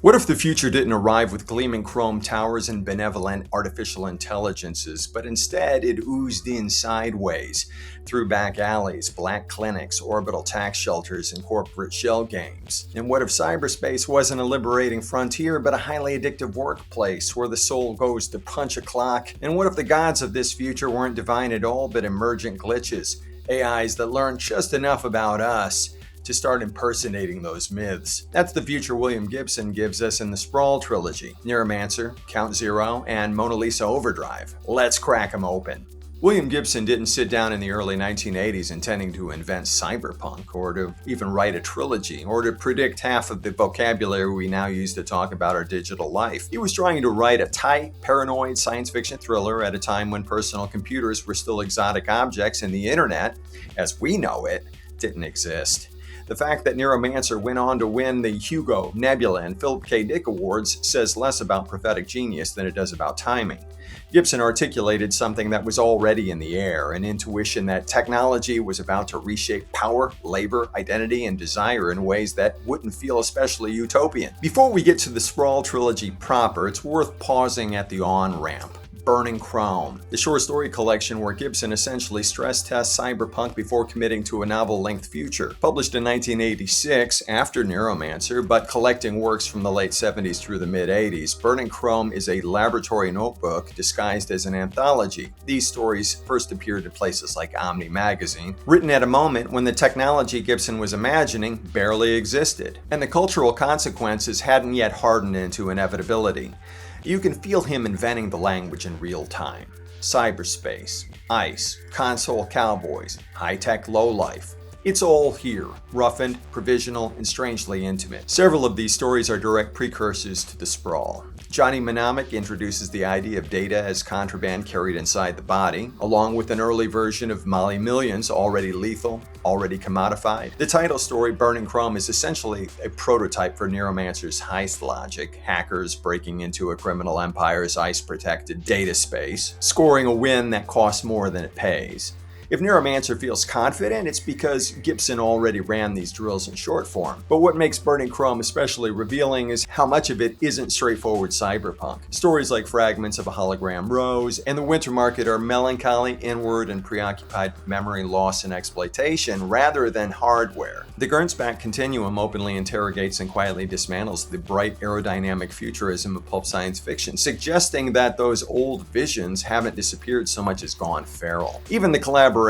What if the future didn't arrive with gleaming chrome towers and benevolent artificial intelligences, but instead it oozed in sideways, through back alleys, black clinics, orbital tax shelters, and corporate shell games? And what if cyberspace wasn't a liberating frontier, but a highly addictive workplace where the soul goes to punch a clock? And what if the gods of this future weren't divine at all, but emergent glitches, AIs that learn just enough about us to start impersonating those myths? That's the future William Gibson gives us in the Sprawl Trilogy: Neuromancer, Count Zero, and Mona Lisa Overdrive. Let's crack them open. William Gibson didn't sit down in the early 1980s intending to invent cyberpunk, or to even write a trilogy, or to predict half of the vocabulary we now use to talk about our digital life. He was trying to write a tight, paranoid science fiction thriller at a time when personal computers were still exotic objects and the internet, as we know it, didn't exist. The fact that Neuromancer went on to win the Hugo, Nebula, and Philip K. Dick Awards says less about prophetic genius than it does about timing. Gibson articulated something that was already in the air, an intuition that technology was about to reshape power, labor, identity, and desire in ways that wouldn't feel especially utopian. Before we get to the Sprawl Trilogy proper, it's worth pausing at the on-ramp. Burning Chrome, the short story collection where Gibson essentially stress tests cyberpunk before committing to a novel-length future. Published in 1986 after Neuromancer, but collecting works from the late 70s through the mid-80s, Burning Chrome is a laboratory notebook disguised as an anthology. These stories first appeared in places like Omni magazine, written at a moment when the technology Gibson was imagining barely existed, and the cultural consequences hadn't yet hardened into inevitability. You can feel him inventing the language in real time. Cyberspace, ICE, console cowboys, high-tech lowlife. It's all here, roughened, provisional, and strangely intimate. Several of these stories are direct precursors to the Sprawl. Johnny Mnemonic introduces the idea of data as contraband carried inside the body, along with an early version of Molly Millions, already lethal, already commodified. The title story, Burning Chrome, is essentially a prototype for Neuromancer's heist logic: hackers breaking into a criminal empire's ICE-protected data space, scoring a win that costs more than it pays. If Neuromancer feels confident, it's because Gibson already ran these drills in short form. But what makes Burning Chrome especially revealing is how much of it isn't straightforward cyberpunk. Stories like Fragments of a Hologram Rose and The Winter Market are melancholy, inward, and preoccupied with memory loss and exploitation rather than hardware. The Gernsback Continuum openly interrogates and quietly dismantles the bright aerodynamic futurism of pulp science fiction, suggesting that those old visions haven't disappeared so much as gone feral. Even the collaborations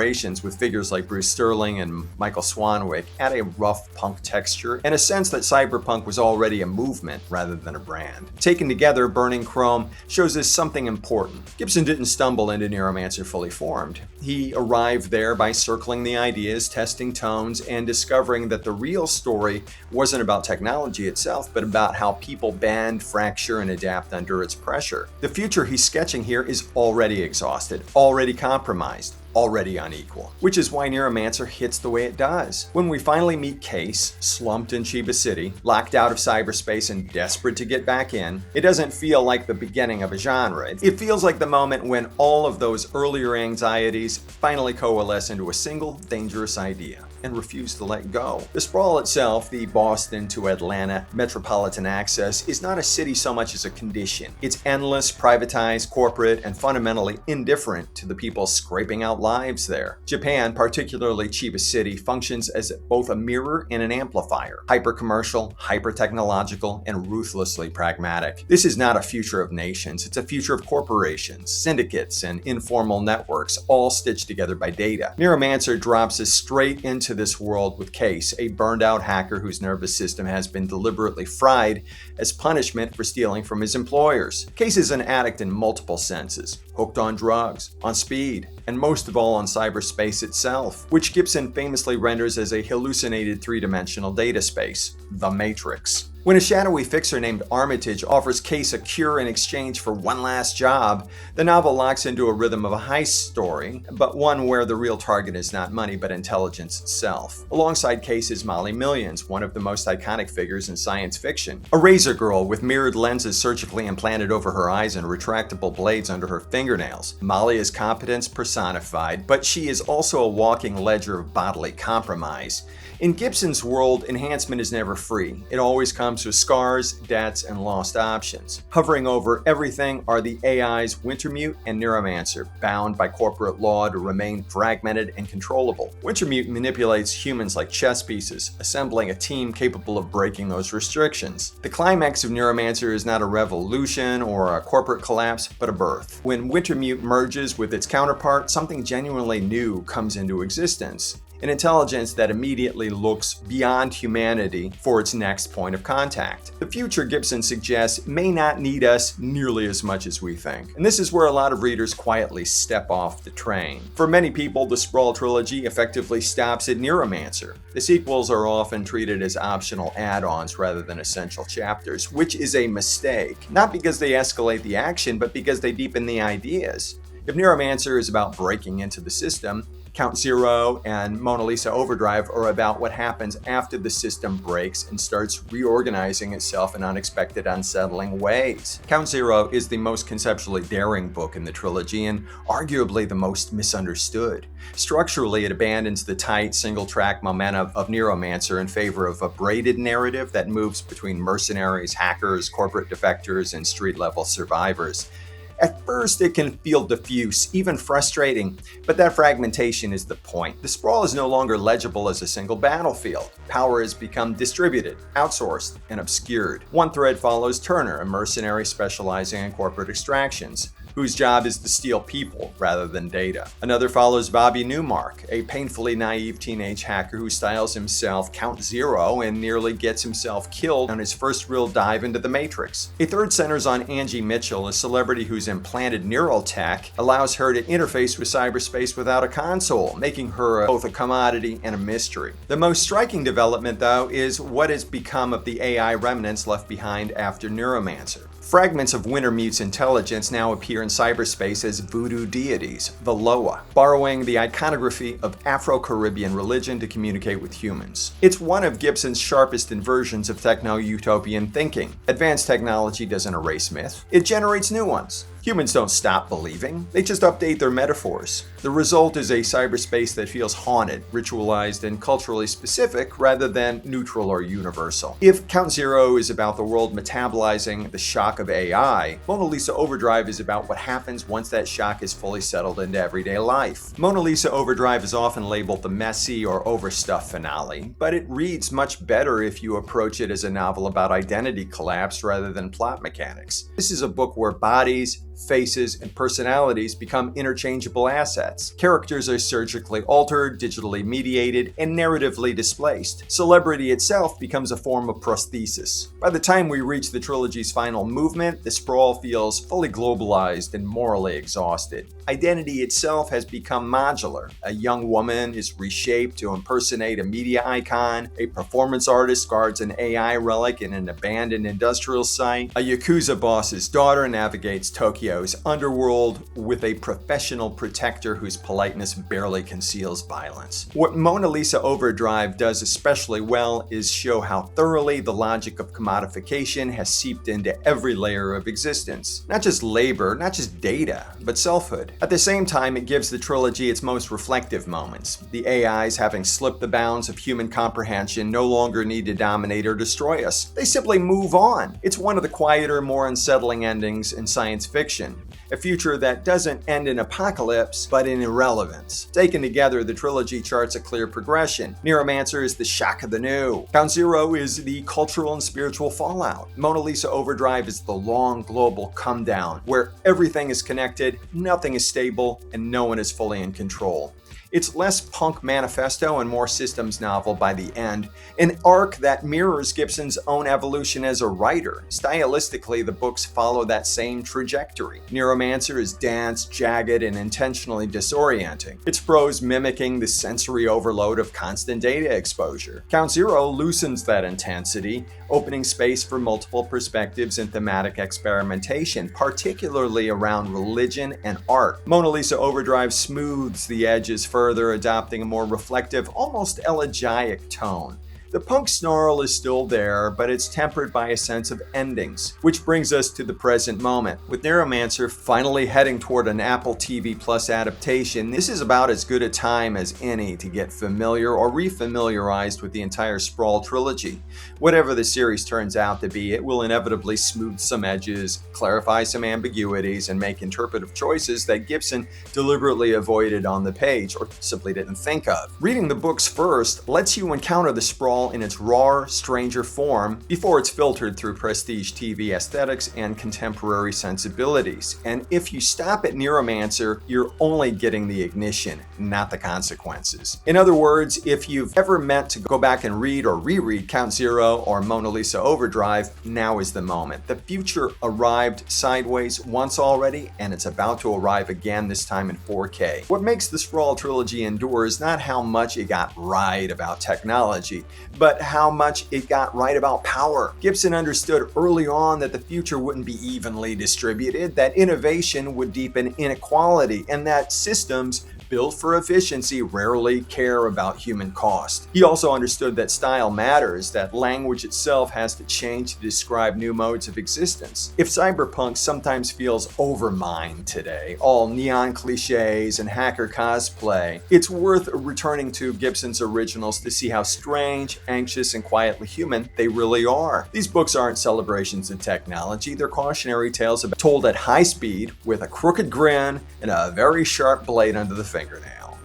with figures like Bruce Sterling and Michael Swanwick add a rough punk texture and a sense that cyberpunk was already a movement rather than a brand. Taken together, Burning Chrome shows us something important. Gibson didn't stumble into Neuromancer fully formed. He arrived there by circling the ideas, testing tones, and discovering that the real story wasn't about technology itself, but about how people bend, fracture, and adapt under its pressure. The future he's sketching here is already exhausted, already compromised, already unequal, which is why Neuromancer hits the way it does. When we finally meet Case, slumped in Chiba City, locked out of cyberspace and desperate to get back in, it doesn't feel like the beginning of a genre. It feels like the moment when all of those earlier anxieties finally coalesce into a single dangerous idea and refuse to let go. The Sprawl itself, the Boston to Atlanta metropolitan axis, is not a city so much as a condition. It's endless, privatized, corporate, and fundamentally indifferent to the people scraping out lives there. Japan, particularly Chiba City, functions as both a mirror and an amplifier. Hyper-commercial, hyper-technological, and ruthlessly pragmatic. This is not a future of nations, it's a future of corporations, syndicates, and informal networks, all stitched together by data. Neuromancer drops us straight into this world with Case, a burned-out hacker whose nervous system has been deliberately fried as punishment for stealing from his employers. Case is an addict in multiple senses, hooked on drugs, on speed, and most of all on cyberspace itself, which Gibson famously renders as a hallucinated three-dimensional data space, the Matrix. When a shadowy fixer named Armitage offers Case a cure in exchange for one last job, the novel locks into a rhythm of a heist story, but one where the real target is not money but intelligence itself. Alongside Case is Molly Millions, one of the most iconic figures in science fiction. A razor girl with mirrored lenses surgically implanted over her eyes and retractable blades under her fingernails. Molly is competence personified, but she is also a walking ledger of bodily compromise. In Gibson's world, enhancement is never free. It always comes with scars, debts, and lost options. Hovering over everything are the AIs Wintermute and Neuromancer, bound by corporate law to remain fragmented and controllable. Wintermute manipulates humans like chess pieces, assembling a team capable of breaking those restrictions. The climax of Neuromancer is not a revolution or a corporate collapse, but a birth. When Wintermute merges with its counterpart, something genuinely new comes into existence. An intelligence that immediately looks beyond humanity for its next point of contact. The future, Gibson suggests, may not need us nearly as much as we think. And this is where a lot of readers quietly step off the train. For many people, the Sprawl Trilogy effectively stops at Neuromancer. The sequels are often treated as optional add-ons rather than essential chapters, which is a mistake. Not because they escalate the action, but because they deepen the ideas. If Neuromancer is about breaking into the system, Count Zero and Mona Lisa Overdrive are about what happens after the system breaks and starts reorganizing itself in unexpected, unsettling ways. Count Zero is the most conceptually daring book in the trilogy and arguably the most misunderstood. Structurally, it abandons the tight, single-track momentum of Neuromancer in favor of a braided narrative that moves between mercenaries, hackers, corporate defectors, and street-level survivors. At first, it can feel diffuse, even frustrating, but that fragmentation is the point. The sprawl is no longer legible as a single battlefield. Power has become distributed, outsourced, and obscured. One thread follows Turner, a mercenary specializing in corporate extractions, whose job is to steal people rather than data. Another follows Bobby Newmark, a painfully naive teenage hacker who styles himself Count Zero and nearly gets himself killed on his first real dive into the Matrix. A third centers on Angie Mitchell, a celebrity whose implanted neural tech allows her to interface with cyberspace without a console, making her both a commodity and a mystery. The most striking development, though, is what has become of the AI remnants left behind after Neuromancer. Fragments of Wintermute's intelligence now appear in cyberspace as voodoo deities, the Loa, borrowing the iconography of Afro-Caribbean religion to communicate with humans. It's one of Gibson's sharpest inversions of techno-utopian thinking. Advanced technology doesn't erase myth, it generates new ones. Humans don't stop believing, they just update their metaphors. The result is a cyberspace that feels haunted, ritualized, and culturally specific rather than neutral or universal. If Count Zero is about the world metabolizing the shock of AI, Mona Lisa Overdrive is about what happens once that shock is fully settled into everyday life. Mona Lisa Overdrive is often labeled the messy or overstuffed finale, but it reads much better if you approach it as a novel about identity collapse rather than plot mechanics. This is a book where bodies, faces, and personalities become interchangeable assets. Characters are surgically altered, digitally mediated, and narratively displaced. Celebrity itself becomes a form of prosthesis. By the time we reach the trilogy's final movement, the sprawl feels fully globalized and morally exhausted. Identity itself has become modular. A young woman is reshaped to impersonate a media icon, a performance artist guards an AI relic in an abandoned industrial site, a Yakuza boss's daughter navigates Tokyo's underworld with a professional protector whose politeness barely conceals violence. What Mona Lisa Overdrive does especially well is show how thoroughly the logic of commodification has seeped into every layer of existence. Not just labor, not just data, but selfhood. At the same time, it gives the trilogy its most reflective moments. The AIs, having slipped the bounds of human comprehension, no longer need to dominate or destroy us. They simply move on. It's one of the quieter, more unsettling endings in science fiction. A future that doesn't end in apocalypse, but in irrelevance. Taken together, the trilogy charts a clear progression. Neuromancer is the shock of the new. Count Zero is the cultural and spiritual fallout. Mona Lisa Overdrive is the long global come down, where everything is connected, nothing is stable, and no one is fully in control. It's less punk manifesto and more systems novel by the end, an arc that mirrors Gibson's own evolution as a writer. Stylistically, the books follow that same trajectory. Neuromancer is dense, jagged, and intentionally disorienting, its prose mimicking the sensory overload of constant data exposure. Count Zero loosens that intensity, opening space for multiple perspectives and thematic experimentation, particularly around religion and art. Mona Lisa Overdrive smooths the edges further, adopting a more reflective, almost elegiac tone. The punk snarl is still there, but it's tempered by a sense of endings. Which brings us to the present moment. With Neuromancer finally heading toward an Apple TV Plus adaptation, this is about as good a time as any to get familiar or refamiliarized with the entire Sprawl Trilogy. Whatever the series turns out to be, it will inevitably smooth some edges, clarify some ambiguities, and make interpretive choices that Gibson deliberately avoided on the page or simply didn't think of. Reading the books first lets you encounter the Sprawl in its raw, stranger form before it's filtered through prestige TV aesthetics and contemporary sensibilities. And if you stop at Neuromancer, you're only getting the ignition, not the consequences. In other words, if you've ever meant to go back and read or reread Count Zero or Mona Lisa Overdrive, now is the moment. The future arrived sideways once already, and it's about to arrive again, this time in 4K. What makes the Sprawl Trilogy endure is not how much it got right about technology, but how much it got right about power. Gibson understood early on that the future wouldn't be evenly distributed, that innovation would deepen inequality, and that systems built for efficiency rarely care about human cost. He also understood that style matters, that language itself has to change to describe new modes of existence. If Cyberpunk sometimes feels overmined today, all neon cliches and hacker cosplay, it's worth returning to Gibson's originals to see how strange, anxious, and quietly human they really are. These books aren't celebrations of technology, they're cautionary tales told at high speed with a crooked grin and a very sharp blade under the fingernail.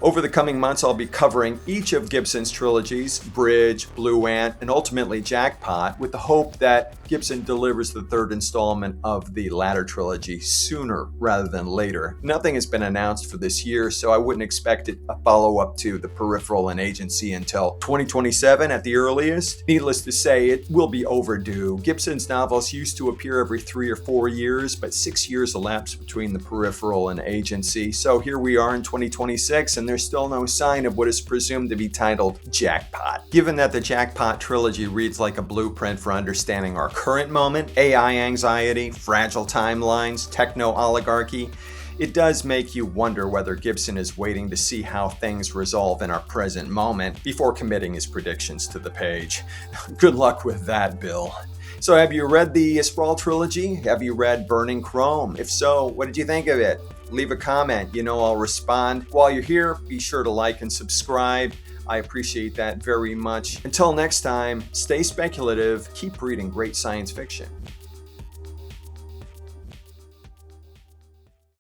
Over the coming months, I'll be covering each of Gibson's trilogies, Bridge, Blue Ant, and ultimately Jackpot, with the hope that Gibson delivers the third installment of the latter trilogy sooner rather than later. Nothing has been announced for this year, so I wouldn't expect a follow-up to The Peripheral and Agency until 2027 at the earliest. Needless to say, it will be overdue. Gibson's novels used to appear every 3 or 4 years, but 6 years elapsed between The Peripheral and Agency. So here we are in 2026, and there's still no sign of what is presumed to be titled Jackpot. Given that the Jackpot trilogy reads like a blueprint for understanding our current moment, AI anxiety, fragile timelines, techno-oligarchy, it does make you wonder whether Gibson is waiting to see how things resolve in our present moment before committing his predictions to the page. Good luck with that, Bill. So have you read the Sprawl Trilogy? Have you read Burning Chrome? If so, what did you think of it? Leave a comment. You know I'll respond. While you're here, be sure to like and subscribe. I appreciate that very much. Until next time, stay speculative, keep reading great science fiction.